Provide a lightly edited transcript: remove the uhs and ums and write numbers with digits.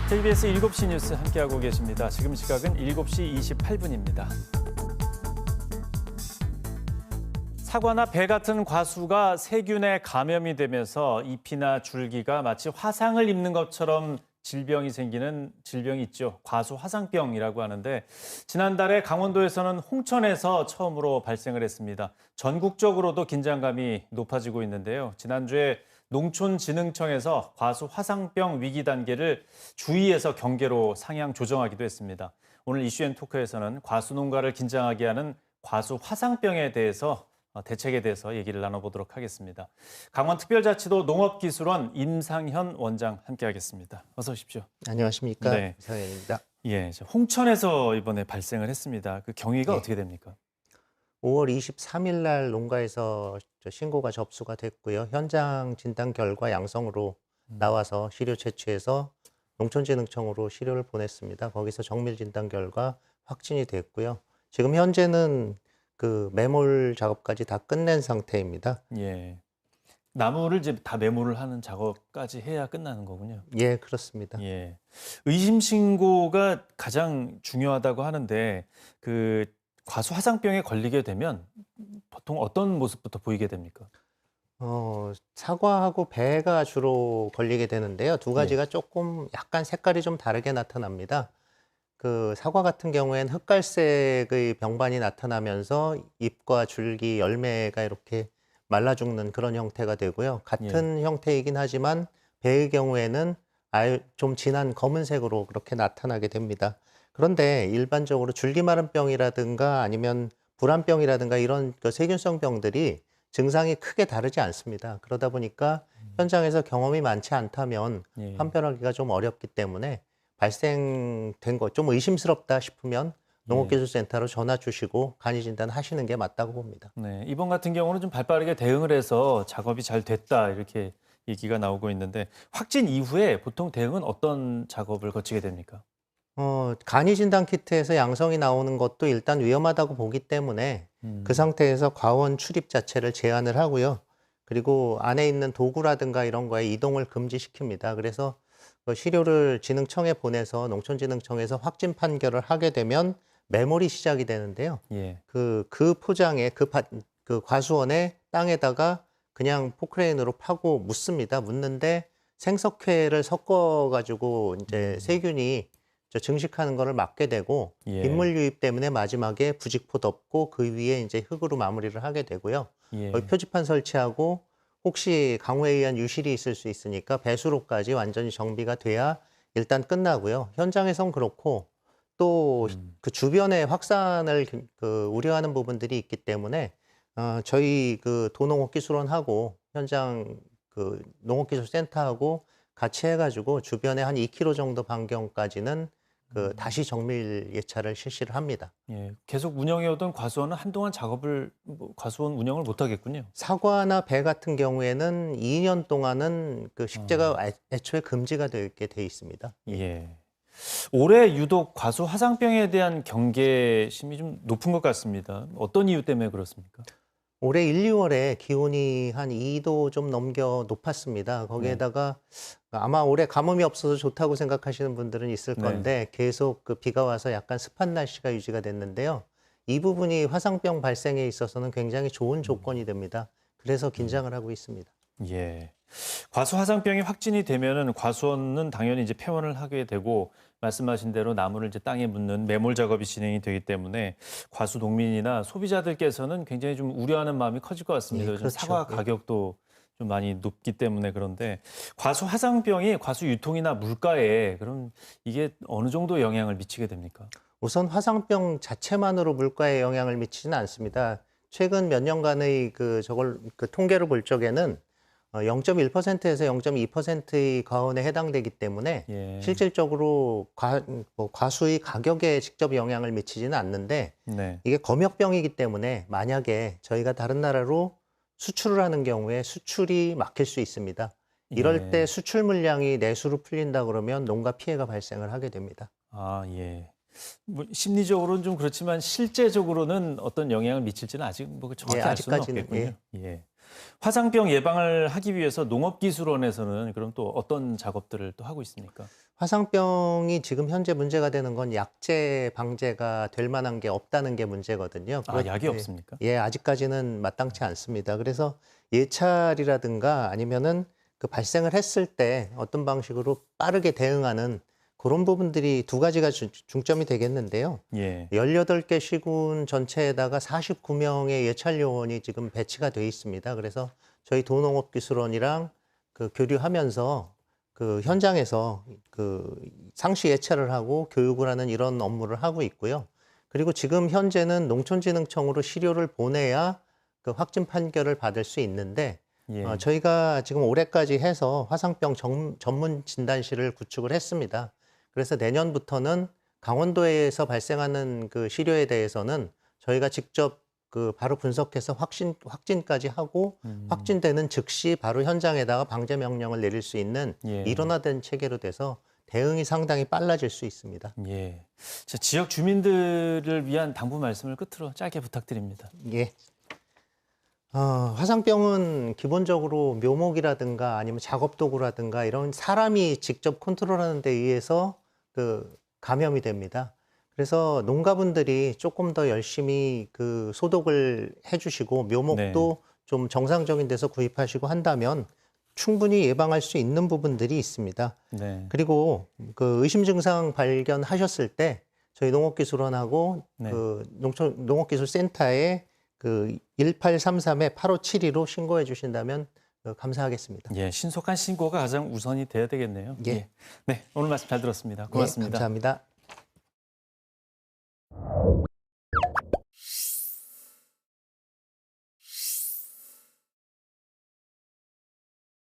KBS 7시 뉴스 함께하고 계십니다. 지금 시각은 7시 28분입니다. 사과나 배 같은 과수가 세균에 감염이 되면서 잎이나 줄기가 마치 화상을 입는 것처럼 질병이 생기는 질병이 있죠. 과수 화상병이라고 하는데 지난달에 강원도에서는 홍천에서 처음으로 발생을 했습니다. 전국적으로도 긴장감이 높아지고 있는데요. 지난주에 농촌진흥청에서 과수 화상병 위기 단계를 주의에서 경계로 상향 조정하기도 했습니다. 오늘 이슈앤토크에서는 과수 농가를 긴장하게 하는 과수 화상병에 대해서 대책에 대해서 얘기를 나눠보도록 하겠습니다. 강원특별자치도 농업기술원 임상현 원장 함께하겠습니다. 어서 오십시오. 안녕하십니까. 네. 임상현입니다. 예, 홍천에서 이번에 발생을 했습니다. 그 경위가 네. 어떻게 됩니까? 5월 23일 날 농가에서 신고가 접수가 됐고요. 현장 진단 결과 양성으로 나와서 시료 채취해서 농촌진흥청으로 시료를 보냈습니다. 거기서 정밀 진단 결과 확진이 됐고요. 지금 현재는 그 매몰 작업까지 다 끝낸 상태입니다. 예. 나무를 이제 다 매몰을 하는 작업까지 해야 끝나는 거군요. 예, 그렇습니다. 예. 의심 신고가 가장 중요하다고 하는데 그 과수 화상병에 걸리게 되면 보통 어떤 모습부터 보이게 됩니까? 사과하고 배가 주로 걸리게 되는데요. 두 가지가 조금 약간 색깔이 좀 다르게 나타납니다. 그 사과 같은 경우에는 흑갈색의 병반이 나타나면서 잎과 줄기, 열매가 이렇게 말라 죽는 그런 형태가 되고요. 같은 형태이긴 하지만 배의 경우에는 아예 좀 진한 검은색으로 그렇게 나타나게 됩니다. 그런데 일반적으로 줄기마름병이라든가 아니면 불안병이라든가 이런 그 세균성 병들이 증상이 크게 다르지 않습니다. 그러다 보니까 현장에서 경험이 많지 않다면 판별하기가 좀 어렵기 때문에 발생된 거 좀 의심스럽다 싶으면 농업기술센터로 전화 주시고 간이 진단 하시는 게 맞다고 봅니다. 네, 이번 같은 경우는 좀 발빠르게 대응을 해서 작업이 잘 됐다 이렇게 얘기가 나오고 있는데 확진 이후에 보통 대응은 어떤 작업을 거치게 됩니까? 간이 진단 키트에서 양성이 나오는 것도 일단 위험하다고 보기 때문에 그 상태에서 과원 출입 자체를 제한을 하고요. 그리고 안에 있는 도구라든가 이런 거에 이동을 금지시킵니다. 그래서 그 시료를 진흥청에 보내서 농촌진흥청에서 확진 판결을 하게 되면 매몰이 시작이 되는데요. 그 포장에 그 과수원의 땅에다가 그냥 포크레인으로 파고 묻습니다. 묻는데 생석회를 섞어가지고 이제 세균이 증식하는 거를 막게 되고 빗물 유입 때문에 마지막에 부직포 덮고 그 위에 이제 흙으로 마무리를 하게 되고요. 거기 표지판 설치하고 혹시 강우에 의한 유실이 있을 수 있으니까 배수로까지 완전히 정비가 돼야 일단 끝나고요. 현장에선 그렇고 또 그 주변에 확산을 그 우려하는 부분들이 있기 때문에 저희 그 도농업기술원하고 현장 그 농업기술센터하고 같이 해가지고 주변에 한 2km 정도 반경까지는 그 다시 정밀 예찰을 실시를 합니다. 예, 계속 운영해오던 과수원은 한동안 과수원 운영을 못 하겠군요. 사과나 배 같은 경우에는 2년 동안은 그 식재가 애초에 금지가 되게 돼 있습니다. 예. 올해 유독 과수 화상병에 대한 경계심이 좀 높은 것 같습니다. 어떤 이유 때문에 그렇습니까? 올해 1, 2월에 기온이 한 2도 좀 넘겨 높았습니다. 거기에다가 아마 올해 가뭄이 없어서 좋다고 생각하시는 분들은 있을 건데 계속 그 비가 와서 약간 습한 날씨가 유지가 됐는데요. 이 부분이 화상병 발생에 있어서는 굉장히 좋은 조건이 됩니다. 그래서 긴장을 하고 있습니다. 예. 과수 화상병이 확진이 되면은 과수원은 당연히 이제 폐원을 하게 되고 말씀하신 대로 나무를 이제 땅에 묻는 매몰 작업이 진행이 되기 때문에 과수 농민이나 소비자들께서는 굉장히 좀 우려하는 마음이 커질 것 같습니다. 요즘 그렇죠. 사과 가격도 좀 많이 높기 때문에 그런데 과수 화상병이 과수 유통이나 물가에 그럼 이게 어느 정도 영향을 미치게 됩니까? 우선 화상병 자체만으로 물가에 영향을 미치지는 않습니다. 최근 몇 년간의 그 통계를 볼 적에는 0.1%에서 0.2%의 과온에 해당되기 때문에 실질적으로 과수의 가격에 직접 영향을 미치지는 않는데 이게 검역병이기 때문에 만약에 저희가 다른 나라로 수출을 하는 경우에 수출이 막힐 수 있습니다. 이럴 때 수출 물량이 내수로 풀린다 그러면 농가 피해가 발생을 하게 됩니다. 아, 예. 뭐 심리적으로는 좀 그렇지만 실제적으로는 어떤 영향을 미칠지는 아직 뭐 정확히 알 수는 없겠군요. 화상병 예방을 하기 위해서 농업기술원에서는 그럼 또 어떤 작업들을 또 하고 있습니까? 화상병이 지금 현재 문제가 되는 건 약제 방제가 될 만한 게 없다는 게 문제거든요. 약이 없습니까? 예, 아직까지는 마땅치 않습니다. 그래서 예찰이라든가 아니면은 그 발생을 했을 때 어떤 방식으로 빠르게 대응하는 그런 부분들이 두 가지가 중점이 되겠는데요. 예. 18개 시군 전체에다가 49명의 예찰 요원이 지금 배치가 돼 있습니다. 그래서 저희 도농업기술원이랑 그 교류하면서 그 현장에서 그 상시 예찰을 하고 교육을 하는 이런 업무를 하고 있고요. 그리고 지금 현재는 농촌진흥청으로 시료를 보내야 그 확진 판결을 받을 수 있는데 예. 저희가 지금 올해까지 해서 화상병 전문 진단실을 구축을 했습니다. 그래서 내년부터는 강원도에서 발생하는 그 시료에 대해서는 저희가 직접 그 바로 분석해서 확진까지 하고 확진되는 즉시 바로 현장에다가 방제 명령을 내릴 수 있는 예. 일원화된 체계로 돼서 대응이 상당히 빨라질 수 있습니다. 예. 자, 지역 주민들을 위한 당부 말씀을 끝으로 짧게 부탁드립니다. 예. 화상병은 기본적으로 묘목이라든가 아니면 작업도구라든가 이런 사람이 직접 컨트롤하는 데 의해서 그 감염이 됩니다. 그래서 농가분들이 조금 더 열심히 그 소독을 해주시고 묘목도 좀 정상적인 데서 구입하시고 한다면 충분히 예방할 수 있는 부분들이 있습니다. 네. 그리고 그 의심 증상 발견하셨을 때 저희 농업기술원하고 네. 그 농업기술센터에 그 1833-8572로 신고해 주신다면 감사하겠습니다. 예, 신속한 신고가 가장 우선이 돼야 되겠네요. 예. 네, 오늘 말씀 잘 들었습니다. 고맙습니다. 네, 감사합니다.